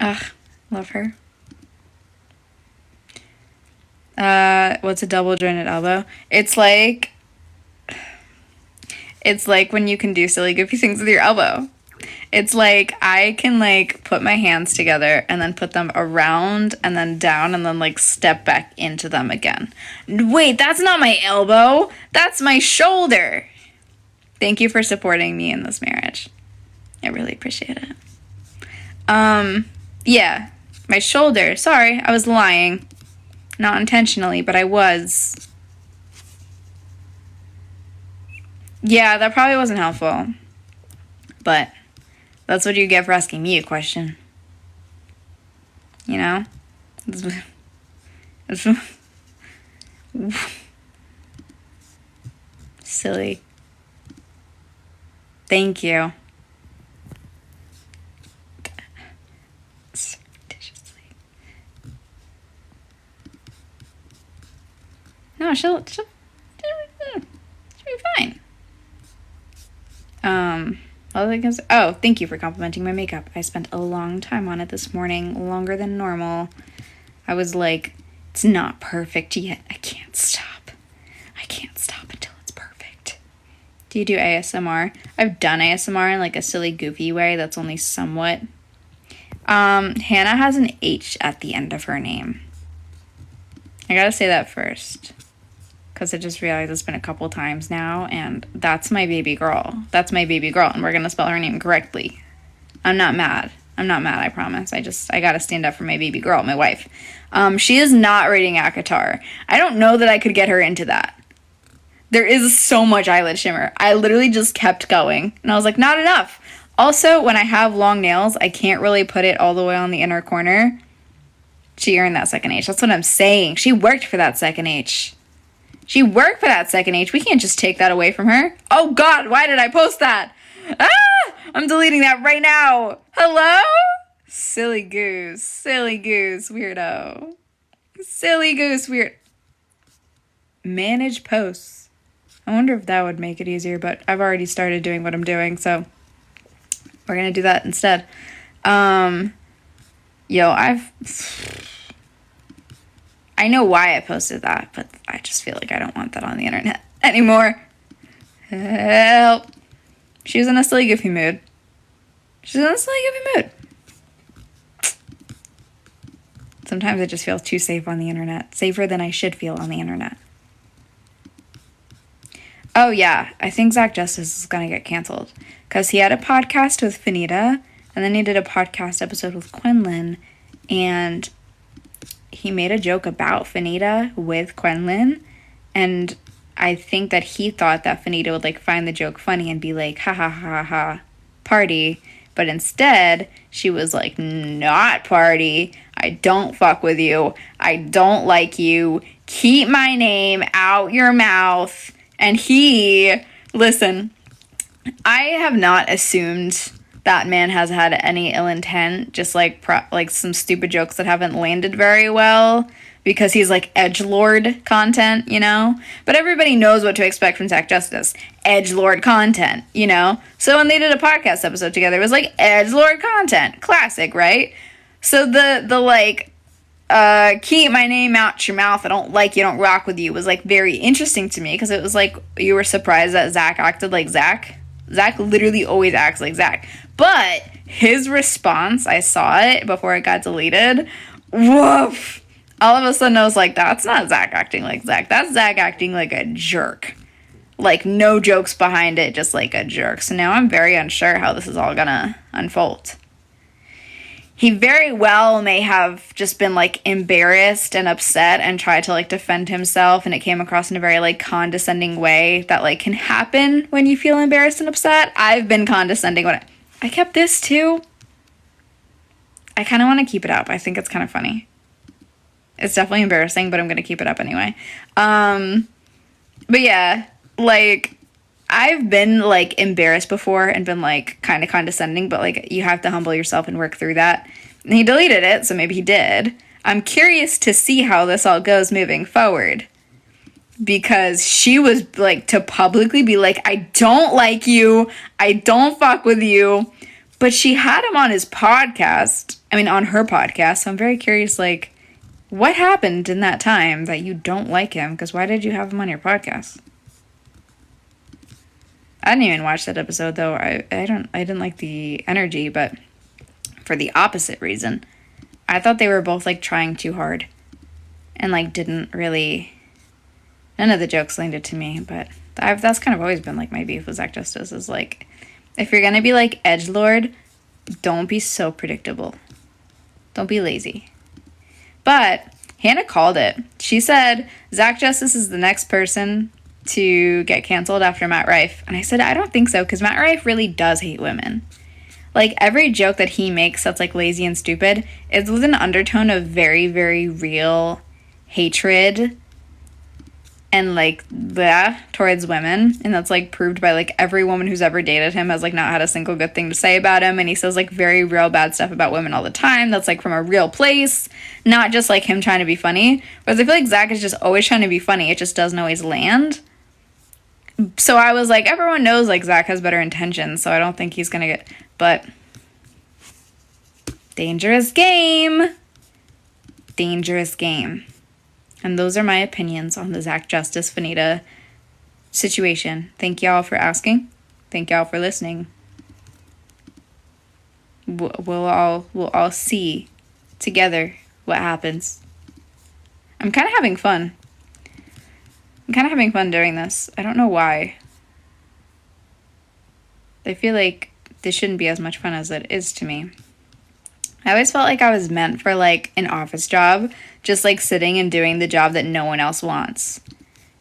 Ugh, love her. What's a double jointed elbow? It's like when you can do silly goofy things with your elbow. It's like I can like put my hands together and then put them around and then down and then like step back into them again. Wait, that's not my elbow. That's my shoulder. Thank you for supporting me in this marriage. I really appreciate it. Yeah, my shoulder. Sorry, I was lying. Not intentionally, but I was. Yeah, that probably wasn't helpful. But that's what you get for asking me a question. You know? Silly. Thank you. Surreptitiously. No, she'll be fine. Oh, thank you for complimenting my makeup. I spent a long time on it this morning, longer than normal. I was like, it's not perfect yet. I can't stop. I can't stop until it's perfect. Do you do ASMR? I've done ASMR in like a silly, goofy way that's only somewhat. Hannah has an H at the end of her name. I gotta say that first, because I just realized it's been a couple times now, and that's my baby girl. That's my baby girl, and we're gonna spell her name correctly. I'm not mad, I promise. I gotta stand up for my baby girl, my wife. She is not reading ACOTAR. I don't know that I could get her into that. There is so much eyelid shimmer. I literally just kept going, and I was like, not enough. Also, when I have long nails, I can't really put it all the way on the inner corner. She earned that second H. That's what I'm saying. She worked for that second H. We can't just take that away from her. Oh, God, why did I post that? Ah! I'm deleting that right now. Hello? Silly goose, weirdo. Manage posts. I wonder if that would make it easier, but I've already started doing what I'm doing, so we're going to do that instead. I know why I posted that, but I just feel like I don't want that on the internet anymore. Help. She was in a silly goofy mood. Sometimes it just feels too safe on the internet. Safer than I should feel on the internet. Oh yeah, I think Zach Justice is gonna get canceled. Because he had a podcast with Fanita, and then he did a podcast episode with Quinlan, and he made a joke about Fanita with Quinlan, and I think that he thought that Fanita would like find the joke funny and be like, ha ha ha ha, party. But instead, she was like, not party. I don't fuck with you. I don't like you. Keep my name out your mouth. And listen, I have not assumed that man has had any ill intent, just like some stupid jokes that haven't landed very well, because he's like edgelord content, you know? But everybody knows what to expect from Zach Justice. Edgelord content, you know? So when they did a podcast episode together, it was like edgelord content. Classic, right? So the keep my name out your mouth, I don't like you, don't rock with you, was like very interesting to me, because it was like you were surprised that Zach acted like Zach. Zach literally always acts like Zach. But his response, I saw it before it got deleted. Woof. All of a sudden I was like, that's not Zach acting like Zach. That's Zach acting like a jerk. Like no jokes behind it, just like a jerk. So now I'm very unsure how this is all gonna unfold. He very well may have just been like embarrassed and upset and tried to like defend himself, and it came across in a very like condescending way that like can happen when you feel embarrassed and upset. I've been condescending when I kept this too. I kind of want to keep it up. I think it's kind of funny. It's definitely embarrassing, but I'm going to keep it up anyway. But yeah, like I've been like embarrassed before and been like kind of condescending, but like you have to humble yourself and work through that. And he deleted it, so maybe he did. I'm curious to see how this all goes moving forward, because she was like to publicly be like, I don't like you, I don't fuck with you, But she had him on his podcast. I mean, on her podcast. So I'm very curious, like, what happened in that time that you don't like him? Because why did you have him on your podcast? I didn't even watch that episode, though. I didn't like the energy, but for the opposite reason. I thought they were both, like, trying too hard. And, like, didn't really... None of the jokes landed to me, but that's kind of always been, like, my beef with Zach Justice is, like, if you're gonna be, like, edgelord, don't be so predictable. Don't be lazy. But Hannah called it. She said, Zach Justice is the next person to get canceled after Matt Rife. And I said, I don't think so, because Matt Rife really does hate women. Like, every joke that he makes that's, like, lazy and stupid is with an undertone of very, very real hatred and, like, towards women. And that's, like, proved by, like, every woman who's ever dated him has, like, not had a single good thing to say about him. And he says, like, very real bad stuff about women all the time. That's, like, from a real place. Not just, like, him trying to be funny. Whereas I feel like Zach is just always trying to be funny. It just doesn't always land. So I was like, everyone knows, like, Zach has better intentions, so I don't think he's gonna get... But... Dangerous game. Dangerous game. And those are my opinions on the Zach Justice Fanita situation. Thank y'all for asking. Thank y'all for listening. We'll all see together what happens. I'm kind of having fun. I'm kind of having fun doing this. I don't know why. I feel like this shouldn't be as much fun as it is to me. I always felt like I was meant for, like, an office job. Just, like, sitting and doing the job that no one else wants.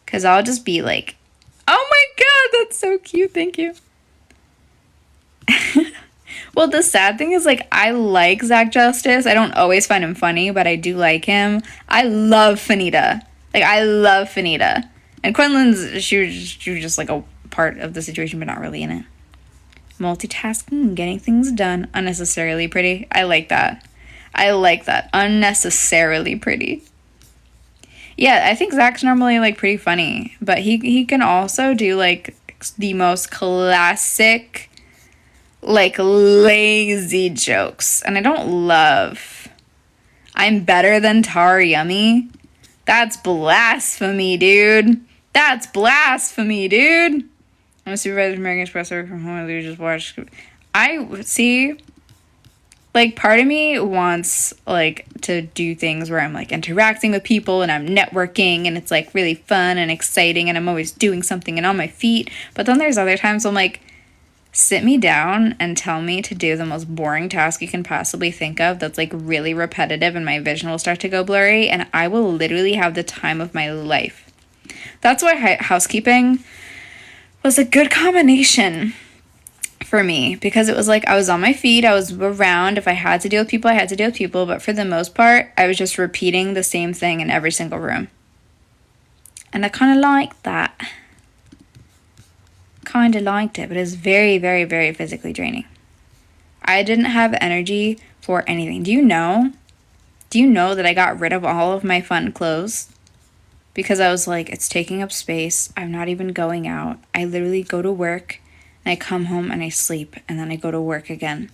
Because I'll just be like, oh my god, that's so cute, thank you. Well, the sad thing is, like, I like Zach Justice. I don't always find him funny, but I do like him. I love Fanita. Like, I love Fanita. And Quinlan's, she was just, like, a part of the situation, but not really in it. Multitasking and getting things done. Unnecessarily pretty. I like that. I like that. Unnecessarily pretty. Yeah, I think Zach's normally, like, pretty funny. But he can also do, like, the most classic, like, lazy jokes. And I don't love... I'm better than Tar Yummy. That's blasphemy, dude. That's blasphemy, dude. I'm a supervisor from American Express from home. I just watched. I see. Like, part of me wants, like, to do things where I'm, like, interacting with people and I'm networking and it's, like, really fun and exciting and I'm always doing something and on my feet. But then there's other times I'm like, sit me down and tell me to do the most boring task you can possibly think of that's, like, really repetitive and my vision will start to go blurry and I will literally have the time of my life. That's why housekeeping was a good combination for me, because it was like I was on my feet, I was around. If I had to deal with people, I had to deal with people, but for the most part, I was just repeating the same thing in every single room. And I kind of liked that. Kind of liked it, but it was very, very, very physically draining. I didn't have energy for anything. Do you know that I got rid of all of my fun clothes? Because I was like, it's taking up space. I'm not even going out. I literally go to work, and I come home and I sleep, and then I go to work again.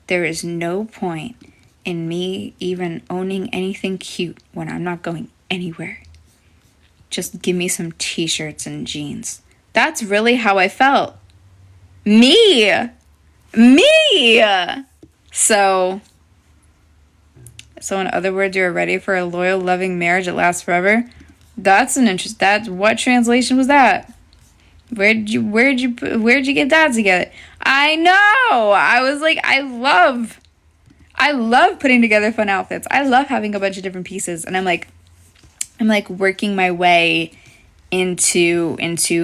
There is no point in me even owning anything cute when I'm not going anywhere. Just give me some t-shirts and jeans. That's really how I felt. Me! So in other words, you're ready for a loyal, loving marriage that lasts forever? What translation was that? Where'd you get that together? I know. I was like, I love putting together fun outfits. I love having a bunch of different pieces, and I'm like working my way into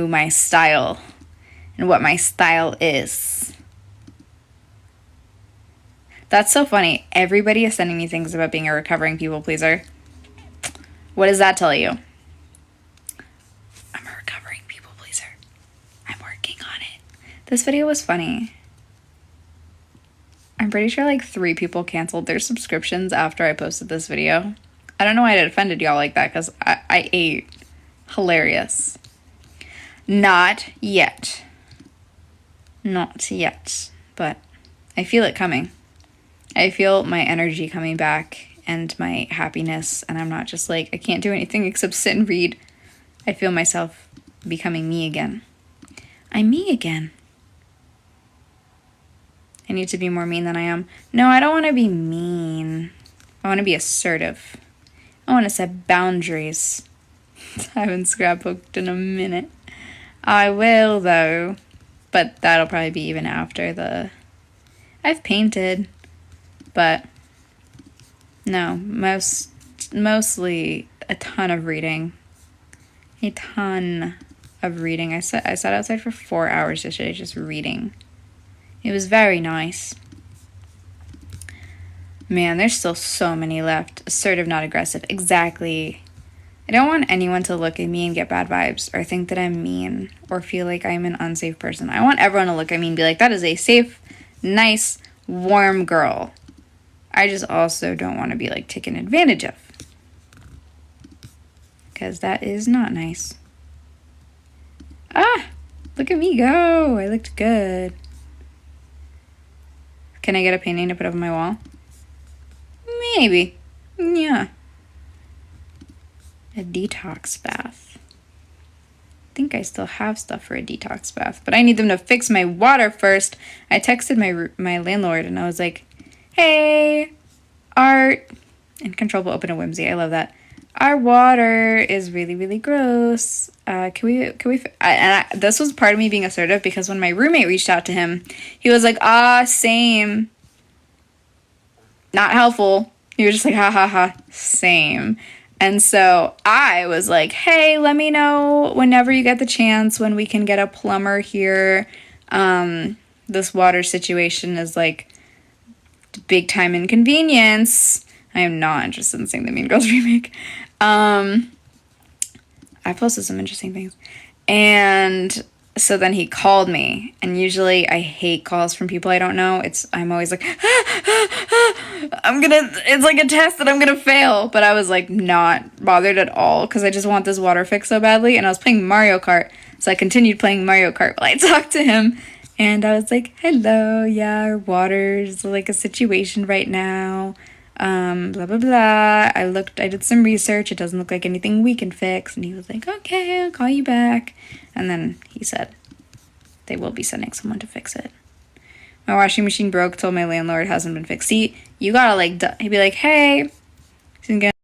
my style and what my style is. That's so funny. Everybody is sending me things about being a recovering people pleaser. What does that tell you? I'm a recovering people pleaser. I'm working on it. This video was funny. I'm pretty sure like 3 people canceled their subscriptions after I posted this video. I don't know why it offended y'all like that, because I ate. Hilarious. Not yet. Not yet. But I feel it coming. I feel my energy coming back and my happiness, and I'm not just like, I can't do anything except sit and read. I feel myself becoming me again. I'm me again. I need to be more mean than I am. No, I don't want to be mean. I want to be assertive. I want to set boundaries. I haven't scrapbooked in a minute. I will, though. But that'll probably be even after the... I've painted. But no, mostly a ton of reading. A ton of reading. I sat outside for 4 hours yesterday just reading. It was very nice. Man, there's still so many left. Assertive, not aggressive. Exactly. I don't want anyone to look at me and get bad vibes or think that I'm mean or feel like I'm an unsafe person. I want everyone to look at me and be like, that is a safe, nice, warm girl. I just also don't want to be like taken advantage of. Because that is not nice. Ah! Look at me go! I looked good. Can I get a painting to put up on my wall? Maybe. Yeah. A detox bath. I think I still have stuff for a detox bath, but I need them to fix my water first. I texted my landlord and I was like, hey, Art, and Control will open a whimsy. I love that. Our water is really, really gross. Can we, this was part of me being assertive because when my roommate reached out to him, he was like, same. Not helpful. He was just like, ha, ha, ha, same. And so I was like, hey, let me know whenever you get the chance when we can get a plumber here. This water situation is like big time inconvenience. I am not interested in seeing the Mean Girls remake. I posted some interesting things. And so then he called me, and usually I hate calls from people I don't know. I'm always like, it's like a test that I'm gonna fail. But I was like not bothered at all because I just want this water fixed so badly. And I was playing Mario Kart, so I continued playing Mario Kart while I talked to him. And I was like, hello, yeah, our water's like a situation right now. Blah, blah, blah. I did some research. It doesn't look like anything we can fix. And he was like, okay, I'll call you back. And then he said they will be sending someone to fix it. My washing machine broke, told my landlord, hasn't been fixed. See, you gotta like, he'd be like, hey,